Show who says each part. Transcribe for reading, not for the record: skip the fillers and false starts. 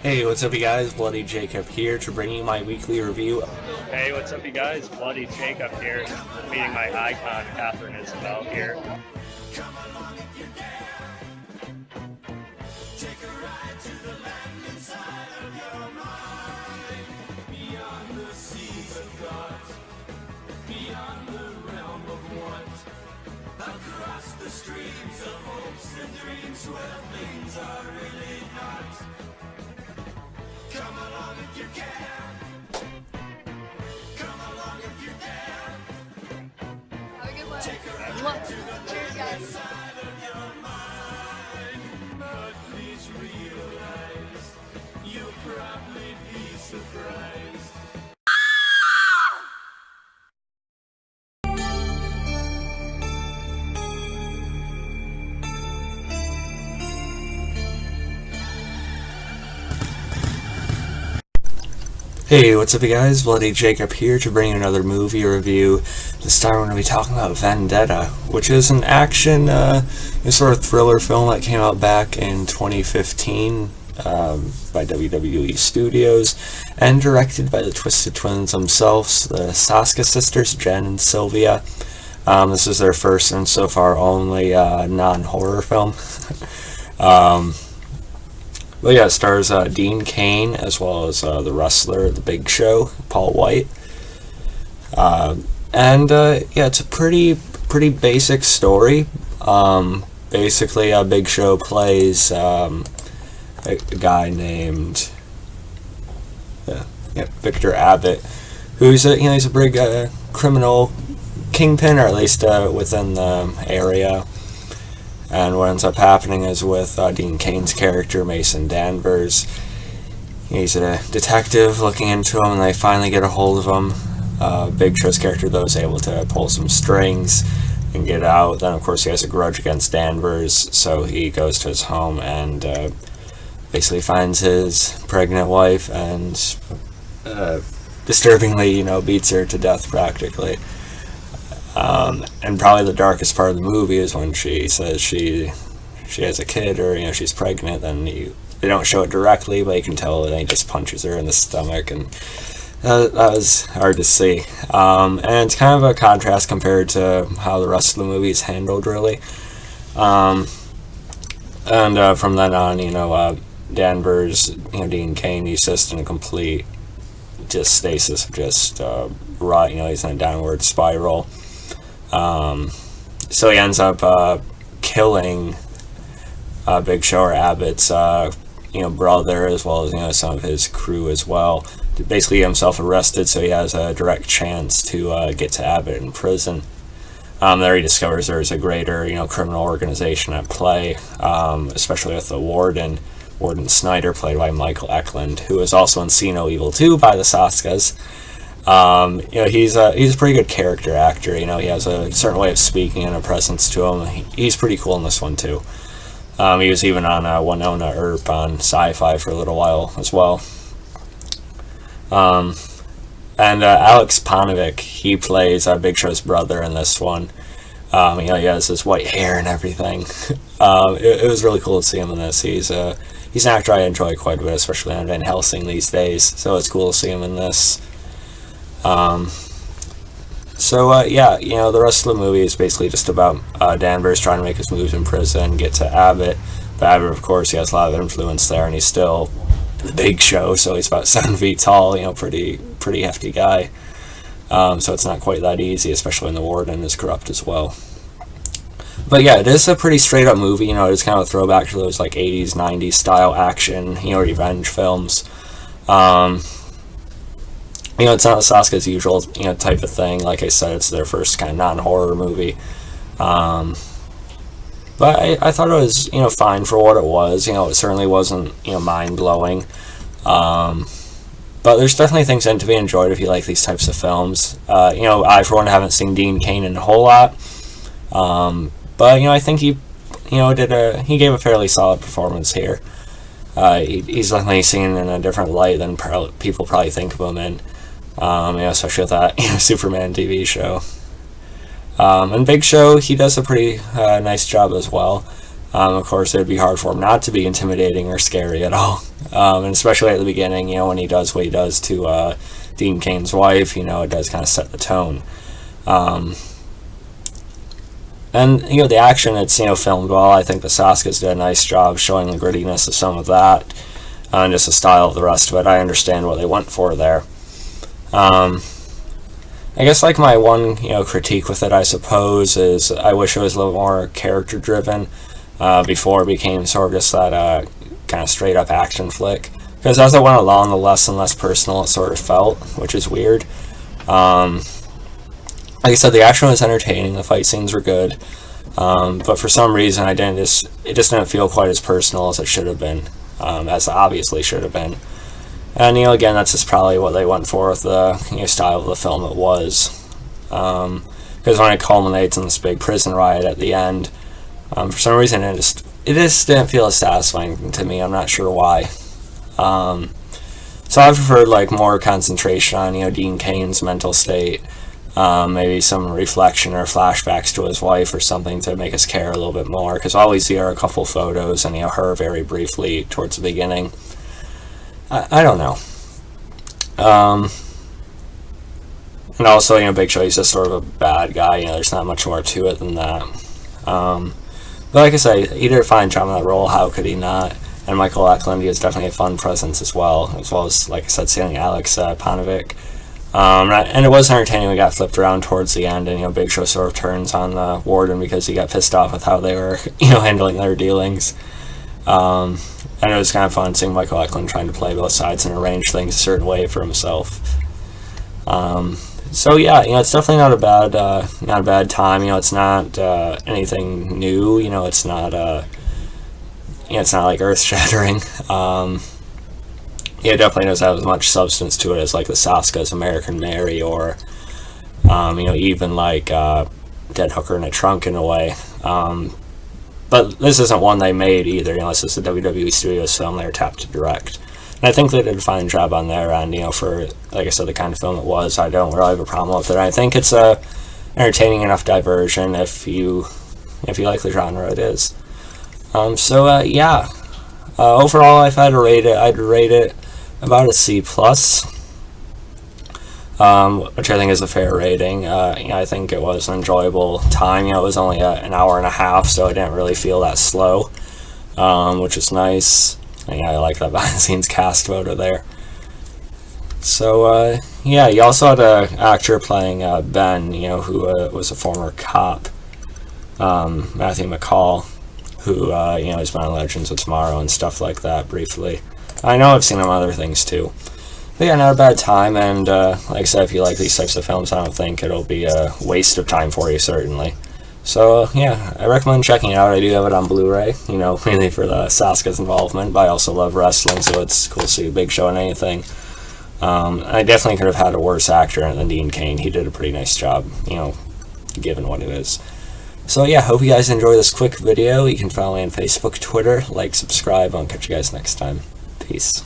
Speaker 1: Hey, what's up you guys? Bloody Jacob here to bring you my weekly review.
Speaker 2: Hey, what's up you guys? Bloody Jacob here, meeting my icon, Catherine Isabel here.
Speaker 3: Across the streams of hopes and dreams where things are really not. Come along if you can. Come along if you dare.
Speaker 4: Have a good one. Cheers, guys.
Speaker 3: Side of your mind, but please realize you'll probably be surprised.
Speaker 1: Hey, what's up you guys? Bloody Jacob here to bring you another movie review. This time we're going to be talking about Vendetta, which is an action sort of thriller film that came out back in 2015 by WWE Studios and directed by the Twisted Twins themselves, the Soska Sisters, Jen and Sylvia. This is their first and so far only non-horror film. But yeah, it stars Dean Cain as well as the wrestler, The Big Show, Paul Wight. Yeah, it's a pretty basic story. Basically, Big Show plays a guy named Victor Abbott, who's he's a big criminal kingpin, or at least within the area. And what ends up happening is with Dean Cain's character, Mason Danvers, he's a detective looking into him, and they finally get a hold of him. Big Show's character, though, is able to pull some strings and get out. Then, of course, he has a grudge against Danvers, so he goes to his home and basically finds his pregnant wife and disturbingly, beats her to death practically. And probably the darkest part of the movie is when she says she has a kid, or she's pregnant. Then they don't show it directly, but you can tell that he just punches her in the stomach, and that was hard to see. And it's kind of a contrast compared to how the rest of the movie is handled, really. And from then on, Danvers, Dean Cain, he's just in a complete just stasis, just rot. He's in a downward spiral. So he ends up killing Big Show, or Abbott's brother, as well as some of his crew as well, to basically get himself arrested, so he has a direct chance to get to Abbott in prison. There he discovers there's a greater criminal organization at play, especially with the Warden Snyder, played by Michael Eklund, who is also in See No Evil 2 by the Soskas. He's a pretty good character actor. He has a certain way of speaking and a presence to him. He's pretty cool in this one too. He was even on Winona Earp on Sci-Fi for a little while as well. And Alex Panovic, he plays Big Show's brother in this one. He has this white hair and everything. It was really cool to see him in this. He's an actor I enjoy quite a bit, especially on Van Helsing these days. So it's cool to see him in this. The rest of the movie is basically just about Danvers trying to make his moves in prison, get to Abbott. But Abbott, of course, he has a lot of influence there, and he's still the Big Show, so he's about 7 feet tall, pretty hefty guy. So it's not quite that easy, especially when the Warden is corrupt as well. But yeah, it is a pretty straight up movie. It's kind of a throwback to those 80s, 90s style action, revenge films. It's not Soska's usual, type of thing. Like I said, it's their first kind of non-horror movie. But I thought it was, fine for what it was. It certainly wasn't, mind-blowing. But there's definitely things in to be enjoyed if you like these types of films. I, for one, haven't seen Dean Cain in a whole lot. But, I think he gave a fairly solid performance here. He's definitely seen in a different light than people probably think of him in. Especially with that Superman TV show. And Big Show, he does a pretty nice job as well. Of course, it would be hard for him not to be intimidating or scary at all. And especially at the beginning, you know, when he does what he does to Dean Cain's wife, you know, it does kind of set the tone. And, you know, the action, it's, you know, filmed well. I think the Soskas did a nice job showing the grittiness of some of that, and just the style of the rest of it. I understand what they went for there. I guess, like, my one, you know, critique with it, I suppose, is I wish it was a little more character-driven before it became sort of just that kind of straight-up action flick. Because as I went along, the less and less personal it sort of felt, which is weird. Like I said, the action was entertaining, the fight scenes were good, but for some reason it just didn't feel quite as personal as it should have been, as it obviously should have been. And, you know, again, that's just probably what they went for with the, you know, style of the film it was. Because when it culminates in this big prison riot at the end, for some reason it just didn't feel as satisfying to me. I'm not sure why. So I preferred, like, more concentration on, you know, Dean Cain's mental state. Maybe some reflection or flashbacks to his wife or something to make us care a little bit more, because all we see are a couple photos and, you know, her very briefly towards the beginning. I don't know. And also, you know, Big Show, he's just sort of a bad guy, you know, there's not much more to it than that. But like I say, he did a fine job in that role, how could he not? And Michael Eklund, he is definitely a fun presence as well as, like I said, seeing Alex Panovic. And it was entertaining. We got flipped around towards the end, and, you know, Big Show sort of turns on the warden because he got pissed off with how they were, you know, handling their dealings. And it was kind of fun seeing Michael Eklund trying to play both sides and arrange things a certain way for himself. So yeah, you know, it's definitely not a bad time. You know, it's not anything new. You know, it's not it's not like earth shattering. Yeah, it definitely does have as much substance to it as, like, the Soskas' American Mary, or you know, even like Dead Hooker in a Trunk in a way. But this isn't one they made either. You know, this is the WWE Studios film they were tapped to direct. And I think they did a fine job on their end, you know, for, like I said, the kind of film it was. I don't really have a problem with it. I think it's a entertaining enough diversion if you like the genre. It is. Yeah. Overall, if I had to rate it, I'd rate it about a C+, which I think is a fair rating. You know, I think it was an enjoyable time. You know, it was only an hour and a half, so I didn't really feel that slow, which is nice. And, yeah, I like that behind-the-scenes cast photo there. So, yeah, you also had an actor playing Ben, you know, who was a former cop, Matthew McCall, who, you know, has been on Legends of Tomorrow and stuff like that briefly. I know I've seen him on other things too. But yeah, not a bad time, and like I said, if you like these types of films, I don't think it'll be a waste of time for you, certainly. So, yeah, I recommend checking it out. I do have it on Blu-ray, you know, mainly for the Soskas involvement, but I also love wrestling, so it's cool to see a Big Show in anything. I definitely could have had a worse actor than Dean Cain. He did a pretty nice job, you know, given what it is. So yeah, hope you guys enjoy this quick video. You can follow me on Facebook, Twitter, like, subscribe. I'll catch you guys next time. Peace.